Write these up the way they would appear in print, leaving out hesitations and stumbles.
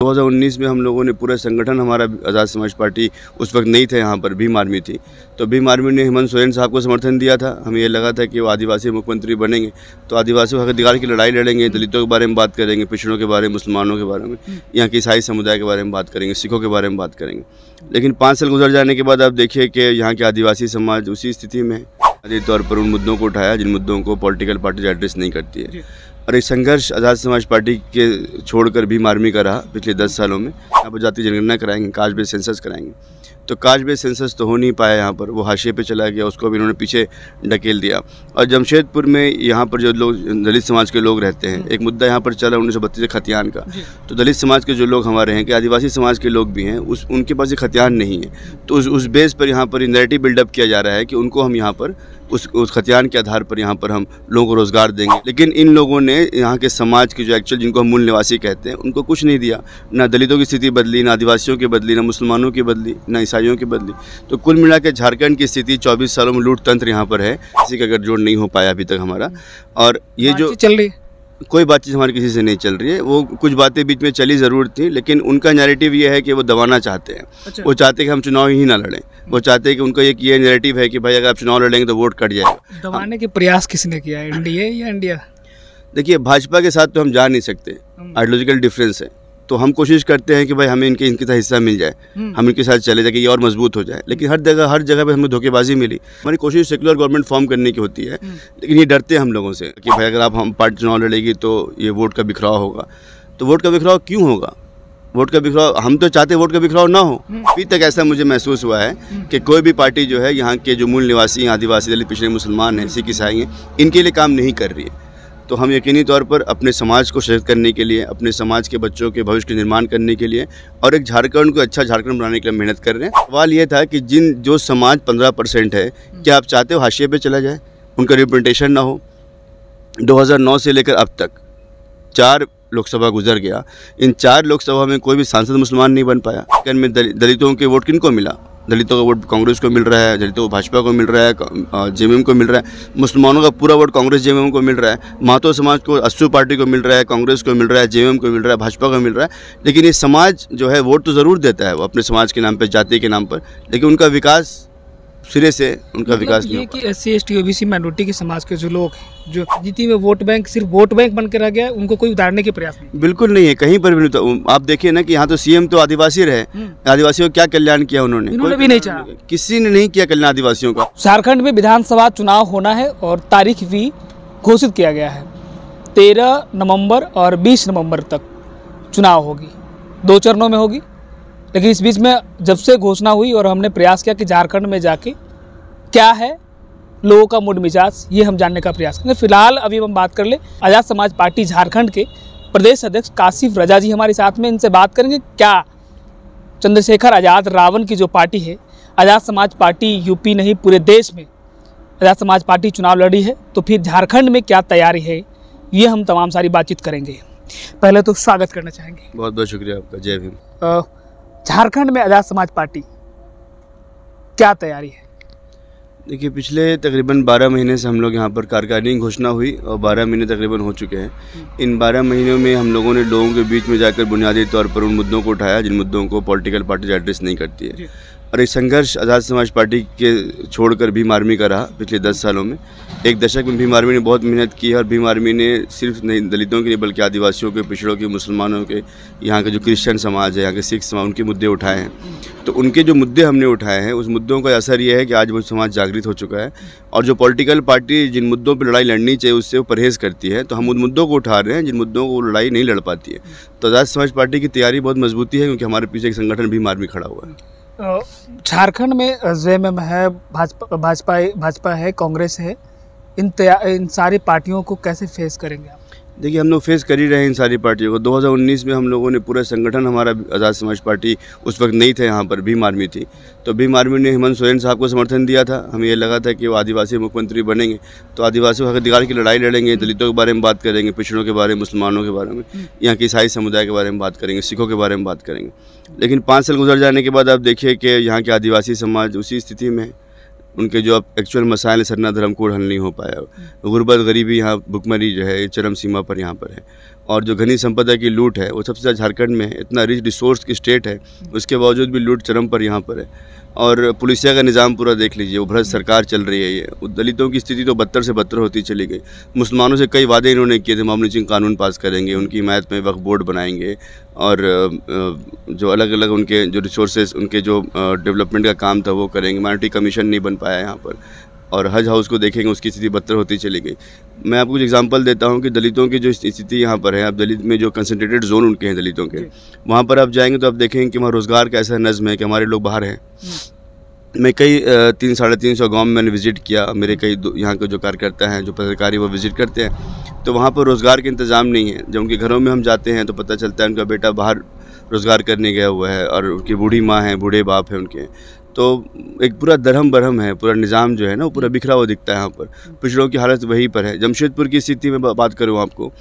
2019 में हम लोगों ने पूरा संगठन हमारा आज़ाद समाज पार्टी उस वक्त नहीं थे, यहाँ पर भीम आर्मी थी, तो भीम आर्मी ने हेमंत सोरेन साहब को समर्थन दिया था। हमें ये लगा था कि वो आदिवासी मुख्यमंत्री बनेंगे तो आदिवासियों के अधिकार की लड़ाई लड़ेंगे, दलितों के बारे में बात करेंगे, पिछड़ों के बारे में, मुसलमानों के बारे में, यहाँ के ईसाई समुदाय के बारे में बात करेंगे, सिखों के बारे में बात करेंगे। लेकिन 5 साल गुजर जाने के बाद आप देखिए कि यहाँ के आदिवासी समाज उसी स्थिति में है। आदि तौर पर उन मुद्दों को उठाया जिन मुद्दों को पॉलिटिकल पार्टी एड्रेस नहीं करती है, और एक संघर्ष आज़ाद समाज पार्टी के छोड़कर भीम आर्मी का रहा पिछले 10 सालों में। यहाँ पर जाति जनगणना कराएंगे, कास्ट बेस्ड सेंसस कराएंगे, तो कास्ट बेस्ड सेंसस तो हो नहीं पाया, यहाँ पर वो हाशिए पे चला गया, उसको भी इन्होंने पीछे ढकेल दिया। और जमशेदपुर में यहाँ पर जो लोग दलित समाज के लोग रहते हैं, एक मुद्दा यहाँ पर चला 1932 खतियान का, तो दलित समाज के जो लोग हमारे हैं कि आदिवासी समाज के लोग भी हैं, उनके पास ये खतियान नहीं है, तो उस बेस पर यहाँ पर नैरेटिव बिल्डअप किया जा रहा है कि उनको हम यहाँ पर उस खतियान के आधार पर यहाँ पर हम लोगों को रोज़गार देंगे। लेकिन इन लोगों ने यहाँ के समाज के जो एक्चुअल जिनको हम मूल निवासी कहते हैं उनको कुछ नहीं दिया, ना दलितों की स्थिति बदली, ना आदिवासियों की बदली, ना मुसलमानों की बदली, ना ईसाइयों की बदली। तो कुल मिला के झारखंड की स्थिति 24 सालों में लूट तंत्र यहाँ पर है, किसी का गठजोड़ नहीं हो पाया अभी तक हमारा। और ये जो चल रही कोई बातचीत हमारी किसी से नहीं चल रही है, वो कुछ बातें बीच में चली ज़रूर थी, लेकिन उनका नैरेटिव ये है कि वो दबाना चाहते हैं। अच्छा। वो चाहते हैं कि हम चुनाव ही ना लड़ें, वो चाहते हैं कि उनका एक ये नैरेटिव है कि भाई अगर आप चुनाव लड़ेंगे तो वोट कट जाएगा। दबाने के प्रयास किसने किया, एनडीए या इंडिया? देखिए, भाजपा के साथ तो हम जा नहीं सकते, आइडियोलॉजिकल डिफरेंस है, तो हम कोशिश करते हैं कि भाई हमें इनके साथ हिस्सा मिल जाए, हम इनके साथ चले जाए कि ये और मजबूत हो जाए। लेकिन हर जगह पे हमें धोखेबाजी मिली। हमारी कोशिश सेक्युलर गवर्नमेंट फॉर्म करने की होती है, लेकिन ये डरते हैं हम लोगों से कि भाई अगर हम पार्टी चुनाव लड़ेगी तो ये वोट का बिखराव होगा। तो वोट का बिखराव क्यों होगा? वोट का बिखराव हम तो चाहते वोट का बिखराव ना हो। अभी तक ऐसा मुझे महसूस हुआ है कि कोई भी पार्टी जो है यहाँ के जो मूल निवासी हैं, आदिवासी, दलित, पिछड़े, मुसलमान हैं, सिख, ईसाई हैं, इनके लिए काम नहीं कर रही है। तो हम यकीनी तौर पर अपने समाज को सशक्त करने के लिए, अपने समाज के बच्चों के भविष्य के निर्माण करने के लिए और एक झारखंड को अच्छा झारखंड बनाने के लिए मेहनत कर रहे हैं। सवाल ये था कि जो समाज 15% है, क्या आप चाहते हो हाशिए पे चला जाए, उनका रिप्रेजेंटेशन ना हो? 2009 से लेकर अब तक 4 लोकसभा गुजर गया, इन 4 लोकसभा में कोई भी सांसद मुसलमान नहीं बन पाया। में दलितों के वोट किनको मिला? दलितों का वोट कांग्रेस को मिल रहा है, दलितों को भाजपा को मिल रहा है, जेएमएम को मिल रहा है, मुसलमानों का पूरा वोट कांग्रेस जेएमएम को मिल रहा है, महतो समाज को अस्सू पार्टी को मिल रहा है, कांग्रेस को मिल रहा है, जेएमएम को मिल रहा है, भाजपा को मिल रहा है। लेकिन ये समाज जो है वोट तो ज़रूर देता है वो अपने समाज के नाम पर, जाति के नाम पर, लेकिन उनका विकास सिरे से उनका विकास नहीं कि SC ST OBC माइनॉरिटी के समाज के जो लोग हैं, जो जीती में वोट बैंक सिर्फ वोट बैंक बन के रह गया, उनको कोई उतारने के प्रयास नहीं? बिल्कुल नहीं है, कहीं पर भी नहीं। तो आप देखिए ना कि यहाँ तो सीएम तो आदिवासी रहे, आदिवासियों का क्या कल्याण किया उन्होंने भी नहीं चाहा, किसी ने नहीं किया कल्याण आदिवासियों का। झारखंड में विधानसभा चुनाव होना है और तारीख भी घोषित किया गया है। 13 नवंबर और 20 नवंबर तक चुनाव होगी, 2 चरणों में होगी। लेकिन इस बीच में जब से घोषणा हुई और हमने प्रयास किया कि झारखंड में जाके क्या है लोगों का मूड मिजाज, ये हम जानने का प्रयास करेंगे। फिलहाल अभी हम बात कर ले आज़ाद समाज पार्टी झारखंड के प्रदेश अध्यक्ष काशिफ रजा जी हमारे साथ में, इनसे बात करेंगे क्या चंद्रशेखर आज़ाद रावण की जो पार्टी है आज़ाद समाज पार्टी, यूपी नहीं पूरे देश में आज़ाद समाज पार्टी चुनाव लड़ी है, तो फिर झारखंड में क्या तैयारी है, ये हम तमाम सारी बातचीत करेंगे। पहले तो स्वागत करना चाहेंगे। बहुत बहुत शुक्रिया आपका, जय भीम। झारखंड में आज़ाद समाज पार्टी क्या तैयारी है? देखिए, पिछले तकरीबन 12 महीने से हम लोग यहाँ पर कार्यकारिणी की घोषणा हुई और 12 महीने तकरीबन हो चुके हैं। इन 12 महीनों में हम लोगों ने लोगों के बीच में जाकर बुनियादी तौर पर उन मुद्दों को उठाया जिन मुद्दों को पॉलिटिकल पार्टी एड्रेस नहीं करती है, और एक संघर्ष आज़ाद समाज पार्टी के छोड़कर भीम आर्मी का रहा पिछले 10 सालों में। एक दशक में भीम आर्मी ने बहुत मेहनत की है, और भीम आर्मी ने सिर्फ नहीं दलितों के लिए बल्कि आदिवासियों के, पिछड़ों के, मुसलमानों के, यहाँ के जो क्रिश्चियन समाज है, यहाँ के सिख समाज, उनके मुद्दे उठाए हैं। तो उनके जो मुद्दे हमने उठाए हैं, उस मुद्दों का असर ये है कि आज वो समाज जागृत हो चुका है, और जो पॉलिटिकल पार्टी जिन मुद्दों पर लड़ाई लड़नी चाहिए उससे वो परहेज़ करती है, तो हम उन मुद्दों को उठा रहे हैं जिन मुद्दों को वो लड़ाई नहीं लड़ पाती है। तो आज़ाद समाज पार्टी की तैयारी बहुत मजबूती है, क्योंकि हमारे पीछे एक संगठन भीम आर्मी खड़ा हुआ है। झारखंड में जेएमएम है, भाजपा है, कांग्रेस है, इन सारी पार्टियों को कैसे फेस करेंगे आप? देखिए, हम लोग फेस कर ही रहे हैं इन सारी पार्टियों को। 2019 में हम लोगों ने पूरा संगठन हमारा आज़ाद समाज पार्टी उस वक्त नहीं थे, यहाँ पर भीम आर्मी थी, तो भीम आर्मी ने हेमंत सोरेन साहब को समर्थन दिया था। हमें ये लगा था कि वो आदिवासी मुख्यमंत्री बनेंगे तो आदिवासियों के अधिकार की लड़ाई लड़ेंगे, दलितों के बारे में बात करेंगे, पिछड़ों के बारे में, मुसलमानों के बारे में, यहाँ के ईसाई समुदाय के बारे में बात करेंगे, सिखों के बारे में बात करेंगे। लेकिन 5 साल गुजर जाने के बाद आप देखिए कि यहाँ के आदिवासी समाज उसी स्थिति में है। उनके जो अब एक्चुअल मसाइल सरना धर्म कोड हल नहीं हो पाया, गुर्बत, गरीबी, यहाँ भुखमरी जो है चरम सीमा पर यहाँ पर है। और जो घनी संपदा की लूट है वो सबसे ज़्यादा झारखंड में है। इतना रिच रिसोर्स की स्टेट है, उसके बावजूद भी लूट चरम पर यहाँ पर है। और पुलिसिया का निज़ाम पूरा देख लीजिए, वो भ्रष्ट सरकार चल रही है। ये दलितों की स्थिति तो बदतर से बदतर होती चली गई। मुसलमानों से कई वादे इन्होंने किए थे, मामूली लीचिंग कानून पास करेंगे, उनकी हिमायत में वक्फ बोर्ड बनाएंगे, और जो अलग अलग उनके जो रिसोर्सेज, उनके जो डेवलपमेंट का काम था वो करेंगे। माइनॉरिटी कमीशन नहीं बन पाया यहाँ पर। और हज हाउस को देखेंगे, उसकी स्थिति बदतर होती चली गई। मैं आपको कुछ एग्जांपल देता हूँ कि दलितों की जो स्थिति यहाँ पर है, अब दलित में जो कंसंट्रेटेड जोन उनके हैं दलितों के, वहाँ पर आप जाएंगे तो आप देखेंगे कि वहाँ रोज़गार का ऐसा नज़्म है कि हमारे लोग बाहर हैं। मैं कई 300-350 गाँव में मैंने विज़िट किया। मेरे कई यहाँ के जो कार्यकर्ता हैं, जो पत्रकारी, वो विज़िट करते हैं, तो वहाँ पर रोज़गार का इंतज़ाम नहीं है। जब उनके घरों में हम जाते हैं तो पता चलता है उनका बेटा बाहर रोज़गार करने गया हुआ है, और उनकी बूढ़ी माँ है, बूढ़े बाप हैं उनके। तो एक पूरा दरहम बरहम है, पूरा निज़ाम जो है ना वो पूरा बिखरा हुआ दिखता है यहाँ पर। पिछड़ों की हालत वहीं पर है। जमशेदपुर की स्थिति में बात करूँ आपको,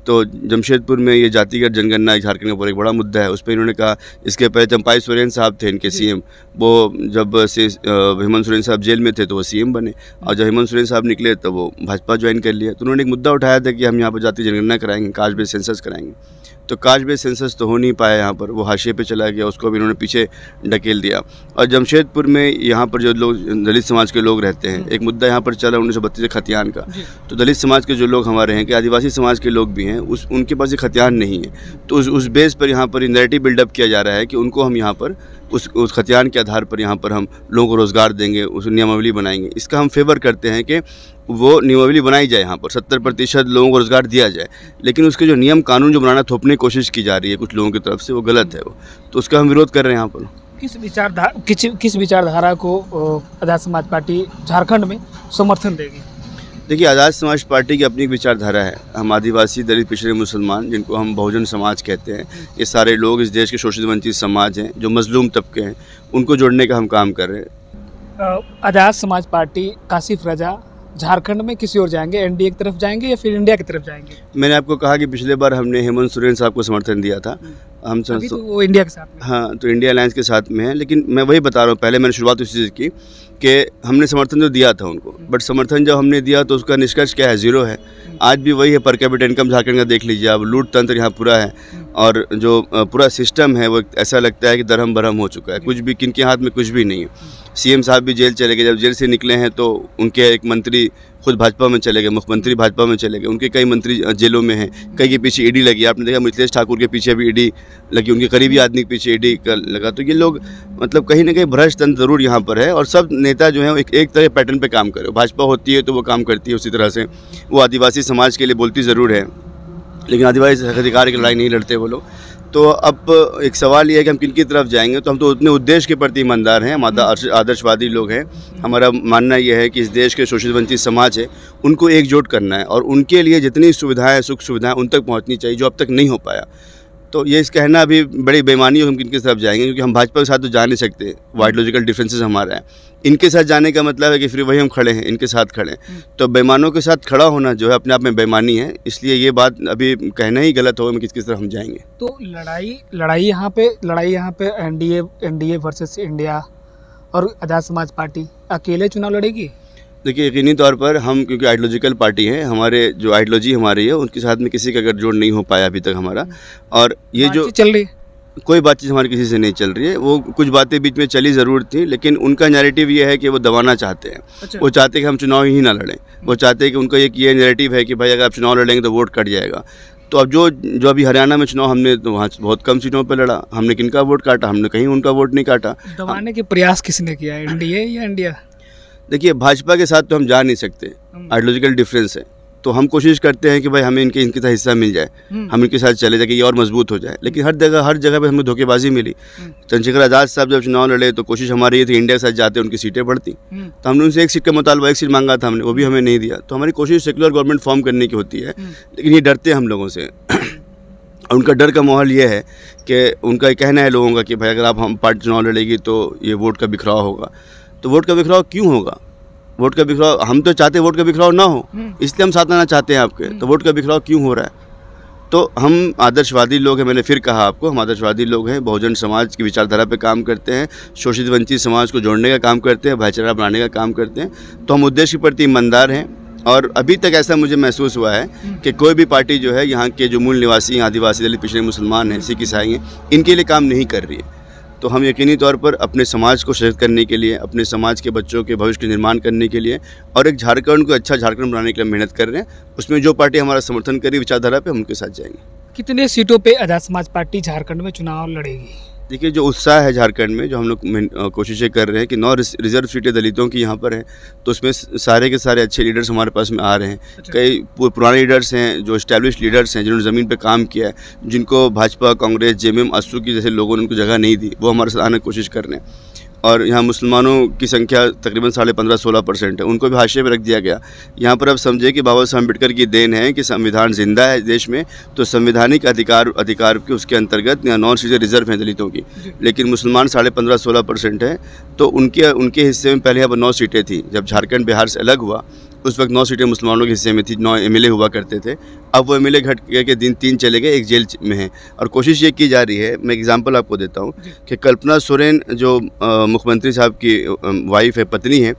तो जमशेदपुर में ये जातिगत जनगणना झारखंड का एक बड़ा मुद्दा है। उस पर इन्होंने कहा, इसके पहले चंपाई सोरेन साहब थे इनके सीएम, वो जब से हेमंत सोरेन साहब जेल में थे तो वो सीएम बने, और जब हेमंत सोरेन साहब निकले तो वो भाजपा ज्वाइन कर लिया। तो उन्होंने एक मुद्दा उठाया था कि हम यहाँ पर जाति जनगणना कराएंगे, कास्ट बेस्ड सेंसस कराएंगे। तो कास्ट बेस्ड सेंसस तो हो नहीं पाया यहाँ पर, वो हाशिए पे चला गया, उसको भी इन्होंने पीछे ढकेल दिया। और जमशेदपुर में यहाँ पर जो लोग दलित समाज के लोग रहते हैं, एक मुद्दा यहाँ पर चला 1932 खतियान का। तो दलित समाज के जो लोग हमारे हैं, कि आदिवासी समाज के लोग भी हैं, उनके पास ये खतियान नहीं है। तो उस बेस पर यहाँ पर नैरेटिव बिल्डअप किया जा रहा है कि उनको हम यहाँ पर उस खतियान के आधार पर यहाँ पर हम लोगों को रोज़गार देंगे, उस नियमावली बनाएंगे। इसका हम फेवर करते हैं कि वो नियमावली बनाई जाए, यहाँ पर 70% लोगों को रोज़गार दिया जाए, लेकिन उसके जो नियम कानून जो बनाना थोपने की कोशिश की जा रही है कुछ लोगों की तरफ से, वो गलत है। वो तो उसका हम विरोध कर रहे हैं यहाँ पर। किस विचारधारा को आज़ाद समाज पार्टी झारखंड में समर्थन देगी? देखिए, आज़ाद समाज पार्टी की अपनी एक विचारधारा है। हम आदिवासी, दलित, पिछड़े, मुसलमान, जिनको हम बहुजन समाज कहते हैं, ये सारे लोग इस देश के शोषित वंचित समाज हैं, जो मजलूम तबके हैं, उनको जोड़ने का हम काम कर रहे हैं। आज़ाद समाज पार्टी काशिफ रजा झारखंड में किसी और जाएंगे, एनडीए की तरफ जाएंगे या फिर इंडिया की तरफ जाएंगे? मैंने आपको कहा कि पिछले बार हमने हेमंत सोरेन साहब को समर्थन दिया था। हम अभी तो वो इंडिया के साथ में। हाँ, तो इंडिया अलायंस के साथ में है। लेकिन मैं वही बता रहा हूँ, पहले मैंने शुरुआत उसी चीज़ की कि हमने समर्थन तो दिया था उनको, बट समर्थन जब हमने दिया तो उसका निष्कर्ष क्या है? ज़ीरो है। आज भी वही है। पर कैपिटा इनकम झारखंड का देख लीजिए आप, लूट तंत्र यहाँ पूरा है, और जो पूरा सिस्टम है वो ऐसा लगता है कि दरहम बरहम हो चुका है। कुछ भी, किनके हाथ में कुछ भी नहीं है। सीएम साहब भी जेल चले गए। जब जेल से निकले हैं तो उनके एक मंत्री खुद भाजपा में चले गए, मुख्यमंत्री भाजपा में चले गए, उनके कई मंत्री जेलों में हैं, कई के पीछे ईडी लगी। आपने देखा मिथिलेश ठाकुर के पीछे भी ईडी लगी, उनके करीबी आदमी के पीछे ईडी लगा। तो ये लोग मतलब कहीं ना कहीं भ्रष्ट तंत्र जरूर यहाँ पर है। और सब नेता जो हैं एक तरह पैटर्न पे काम करे। भाजपा होती है तो वो काम करती है उसी तरह से। वो आदिवासी समाज के लिए बोलती ज़रूर है, लेकिन आदिवासी अधिकार की लड़ाई नहीं लड़ते वो लोग। तो अब एक सवाल ये है कि हम किन की तरफ जाएंगे। तो हम तो उतने उद्देश्य के प्रति ईमानदार हैं, हम आदर्शवादी लोग हैं। हमारा मानना यह है कि इस देश के शोषित वंचित समाज है, उनको एकजुट करना है, और उनके लिए जितनी सुविधाएं, सुख सुविधाएं उन तक पहुंचनी चाहिए जो अब तक नहीं हो पाया। तो ये इस कहना अभी बड़ी बेईमानी है हम किनकी तरफ जाएंगे, क्योंकि हम भाजपा के साथ तो जा नहीं सकते। आइडियोलॉजिकल डिफरेंसेस हमारा है। इनके साथ जाने का मतलब है कि फिर वही हम खड़े हैं, इनके साथ खड़े हैं। तो बेईमानों के साथ खड़ा होना जो है अपने आप में बेईमानी है। इसलिए ये बात अभी कहना ही गलत होगा कि किस तरफ हम जाएंगे। तो लड़ाई यहाँ पे एनडीए वर्सेस इंडिया और आज़ाद समाज पार्टी अकेले चुनाव लड़ेगी? देखिए, यकीनी तौर पर हम, क्योंकि आइडियोलॉजिकल पार्टी हैं, हमारे जो आइडियोलॉजी हमारी है उनके साथ में किसी का गठजोड़ नहीं हो पाया अभी तक हमारा। और ये जो चल रही है, कोई बातचीत हमारी किसी से नहीं चल रही है। वो कुछ बातें बीच में चली ज़रूर थी, लेकिन उनका नैरेटिव ये है कि वो दबाना चाहते हैं। अच्छा। वो चाहते हैं कि हम चुनाव ही ना लड़ें। वो चाहते हैं कि उनका ये नैरेटिव है कि भाई अगर आप चुनाव लड़ेंगे तो वोट कट जाएगा। तो अब जो अभी हरियाणा में चुनाव हमने तो वहाँ बहुत कम सीटों पर लड़ा, हमने किनका वोट काटा? हमने कहीं उनका वोट नहीं काटा। दबाने के प्रयास किसने किया, एनडीए या इंडिया? देखिए, भाजपा के साथ तो हम जा नहीं सकते, आइडियोलॉजिकल डिफरेंस है। तो हम कोशिश करते हैं कि भाई हमें इनके साथ हिस्सा मिल जाए, हम इनके साथ चले जाए कि ये और मजबूत हो जाए। लेकिन हर जगह पे हमें धोखेबाजी मिली। चंद्रशेखर आज़ाद साहब जब चुनाव लड़े तो कोशिश हमारी ये थी इंडिया के साथ जाते उनकी सीटें बढ़ती। तो हमने उनसे एक सीट का मुतालबा, एक सीट मांगा था हमने, वो भी हमें नहीं दिया। तो हमारी कोशिश सेकुलर गवर्नमेंट फॉर्म करने की होती है, लेकिन ये डरते हैं हम लोगों से। उनका डर का माहौल ये है कि उनका ये कहना है लोगों का कि भाई अगर आप हम पार्टी चुनाव लड़ेगी तो ये वोट का बिखराव होगा। तो वोट का बिखराव क्यों होगा? वोट का बिखराव हम तो चाहते हैं वोट का बिखराव ना हो, इसलिए हम साथ आना चाहते हैं आपके। तो वोट का बिखराव क्यों हो रहा है? तो हम आदर्शवादी लोग हैं। मैंने फिर कहा आपको, हम आदर्शवादी लोग हैं, बहुजन समाज की विचारधारा पे काम करते हैं, शोषित वंचित समाज को जोड़ने का काम करते हैं, भाईचारा बनाने का काम करते हैं। तो हम उद्देश्य के प्रति ईमानदार हैं। और अभी तक ऐसा मुझे महसूस हुआ है कि कोई भी पार्टी जो है यहाँ के जो मूल निवासी हैं, आदिवासी, दलित, पिछड़े, मुसलमान हैं, सिख, ईसाई हैं, इनके लिए काम नहीं कर रही है। तो हम यकीनी तौर पर अपने समाज को सशक्त करने के लिए, अपने समाज के बच्चों के भविष्य के निर्माण करने के लिए और एक झारखंड को अच्छा झारखंड बनाने के लिए मेहनत कर रहे हैं। उसमें जो पार्टी हमारा समर्थन करी विचारधारा पे, हम उनके साथ जाएंगे। कितने सीटों पे आज़ाद समाज पार्टी झारखंड में चुनाव लड़ेगी? देखिए, जो उत्साह है झारखंड में, जो हम लोग कोशिशें कर रहे हैं कि 9 रिजर्व सीटें दलितों की यहाँ पर हैं, तो उसमें सारे के सारे अच्छे लीडर्स हमारे पास में आ रहे हैं। अच्छा। कई पुराने लीडर्स हैं, जो एस्टैब्लिश लीडर्स हैं, जिन्होंने ज़मीन पे काम किया है, जिनको भाजपा, कांग्रेस, जेएमएम, आसू की जैसे लोगों ने उनको जगह नहीं दी, वो हमारे साथ आने की कोशिश कर रहे हैं। और यहाँ मुसलमानों की संख्या तकरीबन 15.5-16% है, उनको भी हाशिए पे रख दिया गया। यहाँ पर अब समझे कि बाबा साहब अम्बेडकर की देन है कि संविधान जिंदा है देश में, तो संवैधानिक अधिकार के उसके अंतर्गत यहाँ 9 सीटें रिजर्व हैं दलितों की, लेकिन मुसलमान 15.5-16% है। तो उनके हिस्से में पहले यहाँ पर 9 सीटें थी। जब झारखंड बिहार से अलग हुआ उस वक्त 9 सीटें मुसलमानों के हिस्से में थी, 9 एमएलए हुआ करते थे। अब वो एमएलए घट के दिन 3 चले गए, एक जेल में है। और कोशिश ये की जा रही है, मैं एग्जांपल आपको देता हूँ कि कल्पना सोरेन जो मुख्यमंत्री साहब की वाइफ है, पत्नी है,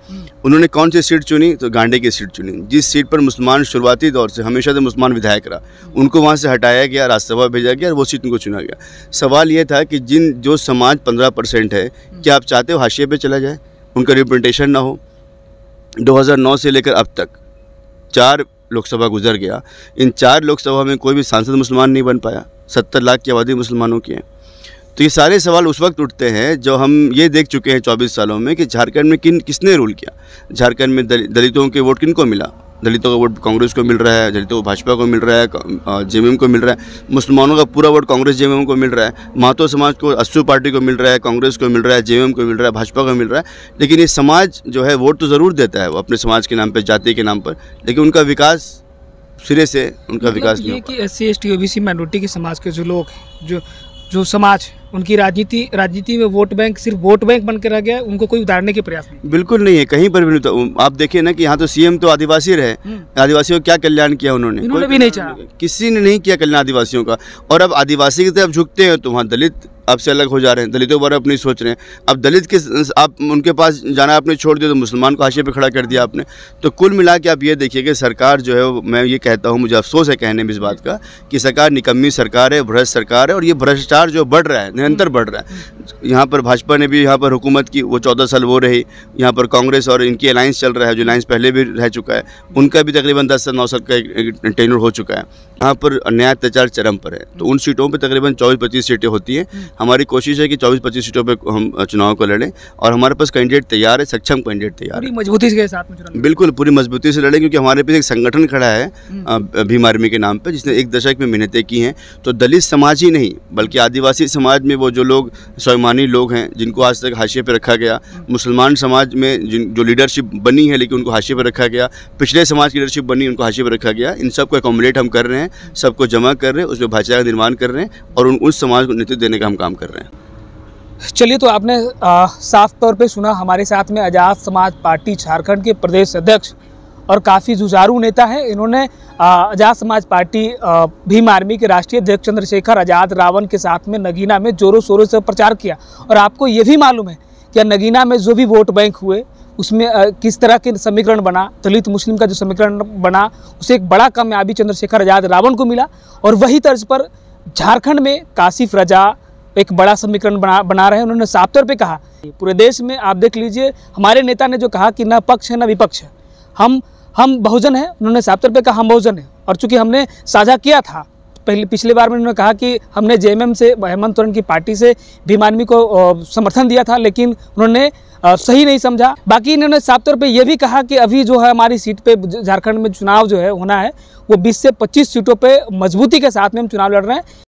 उन्होंने कौन सी सीट चुनी? तो गांडे की सीट चुनी, जिस सीट पर मुसलमान शुरुआती दौर से हमेशा से मुसलमान विधायक रहा। उनको वहाँ से हटाया गया, राज्यसभा भेजा गया और वो सीट उनको चुना गया। सवाल ये था कि जो समाज 15% है, क्या आप चाहते हो हाशिए पे चला जाए, उनका रिप्रेजेंटेशन ना हो? 2009 से लेकर अब तक 4 लोकसभा गुजर गया। इन 4 लोकसभा में कोई भी सांसद मुसलमान नहीं बन पाया। 70 लाख की आबादी मुसलमानों की है। तो ये सारे सवाल उस वक्त उठते हैं जब हम ये देख चुके हैं 24 सालों में कि झारखंड में किसने रूल किया। झारखंड में दलितों के वोट किनको मिला? दलितों का वोट कांग्रेस को मिल रहा है, दलितों को भाजपा को मिल रहा है, जेएमएम को मिल रहा है। मुसलमानों का पूरा वोट कांग्रेस जेएमएम को मिल रहा है। महतो समाज को अस्सू पार्टी को मिल रहा है, कांग्रेस को मिल रहा है, जेएमएम को मिल रहा है, भाजपा को मिल रहा है। लेकिन ये समाज जो है वोट तो ज़रूर देता है वो अपने समाज के नाम पर, जाति के नाम पर, लेकिन उनका विकास सिरे से उनका विकास नहीं होता। कि SC ST OBC माइनॉरिटी के समाज के जो लोग हैं, जो समाज, उनकी राजनीति में वोट बैंक सिर्फ वोट बैंक बन के रह गया है, उनको कोई उतारने के प्रयास नहीं? बिल्कुल नहीं है, कहीं पर भी नहीं। तो आप देखिए ना कि यहाँ तो सीएम तो आदिवासी रहे, आदिवासियों का क्या कल्याण किया उन्होंने भी नहीं चाहा, किसी ने नहीं किया कल्याण आदिवासियों का। और अब आदिवासी की तरफ झुकते हैं तो वहाँ दलित आपसे अलग हो जा रहे हैं, दलितों पर अपनी सोच रहे हैं। अब दलित के आप उनके पास जाना आपने छोड़ दिया, तो मुसलमान को हाशिए पे खड़ा कर दिया आपने। तो कुल मिला के आप ये देखिए कि सरकार जो है, मैं ये कहता हूँ, मुझे अफसोस है कहने में इस बात का कि सरकार निकम्मी सरकार है, भ्रष्ट सरकार है। और ये भ्रष्टाचार जो बढ़ रहा है, निरंतर बढ़ रहा है। यहाँ पर भाजपा ने भी यहाँ पर हुकूमत की, वो 14 साल वो रही। यहाँ पर कांग्रेस और इनकी अलायंस चल रहा है, जो अलायंस पहले भी रह चुका है, उनका भी तकरीबन 10 से 9 साल का एक टेन्योर हो चुका है। यहाँ पर अन्याय अत्याचार चरम पर है। तो उन सीटों पर तकरीबन 24-25 सीटें होती हैं। हमारी कोशिश है कि 24-25 सीटों पे हम चुनाव को लड़ें और हमारे पास कैंडिडेट तैयार है, सक्षम कैंडिडेट तैयार है। पूरी मजबूती के साथ में चुनाव, बिल्कुल पूरी मजबूती से लड़ें, क्योंकि हमारे पास एक संगठन खड़ा है भीम आर्मी के नाम पे, जिसने 1 दशक में मेहनतें की हैं। तो दलित समाज ही नहीं बल्कि आदिवासी समाज में वो जो लोग स्वाभिमानी लोग हैं, जिनको आज तक हाशिए पे रखा गया, मुसलमान समाज में जो लीडरशिप बनी है लेकिन उनको हाशिए पे रखा गया, पिछड़े समाज की लीडरशिप बनी, उनको हाशिए पे रखा गया, इन सबको एकोमोडेट हम कर रहे हैं, सबको जमा कर रहे हैं, उसमें भाईचारा का निर्माण कर रहे हैं और उस समाज को नेतृत्व देने का हम काम कर रहे हैं। चलिए, तो आपने साफ तौर पे सुना, हमारे साथ में आज़ाद समाज पार्टी झारखंड के प्रदेश अध्यक्ष और काफ़ी जुझारू नेता हैं। इन्होंने आज़ाद समाज पार्टी भीम आर्मी के राष्ट्रीय अध्यक्ष चंद्रशेखर आज़ाद रावण के साथ में नगीना में जोरों शोरों से प्रचार किया। और आपको ये भी मालूम है कि नगीना में जो भी वोट बैंक हुए उसमें किस तरह के समीकरण बना, दलित मुस्लिम का जो समीकरण बना, उसे एक बड़ा कामयाबी चंद्रशेखर आज़ाद रावण को मिला। और वही तर्ज पर झारखंड में काशिफ रजा एक बड़ा समीकरण बना रहे हैं। उन्होंने साफ तौर पे कहा, पूरे देश में आप देख लीजिए, हमारे नेता ने जो कहा कि न पक्ष है न विपक्ष है, हम बहुजन हैं। उन्होंने साफ तौर पे कहा हम बहुजन हैं। और चूंकि हमने साझा किया था पिछले बार में, उन्होंने कहा कि हमने जेएमएम से, हेमंत सोरेन की पार्टी से भीम आर्मी को समर्थन दिया था, लेकिन उन्होंने सही नहीं समझा। बाकी इन्होंने साफ तौर पे ये भी कहा कि अभी जो है हमारी सीट पे झारखंड में चुनाव जो है होना है, वो 20 से 25 सीटों पे मजबूती के साथ में हम चुनाव लड़ रहे हैं।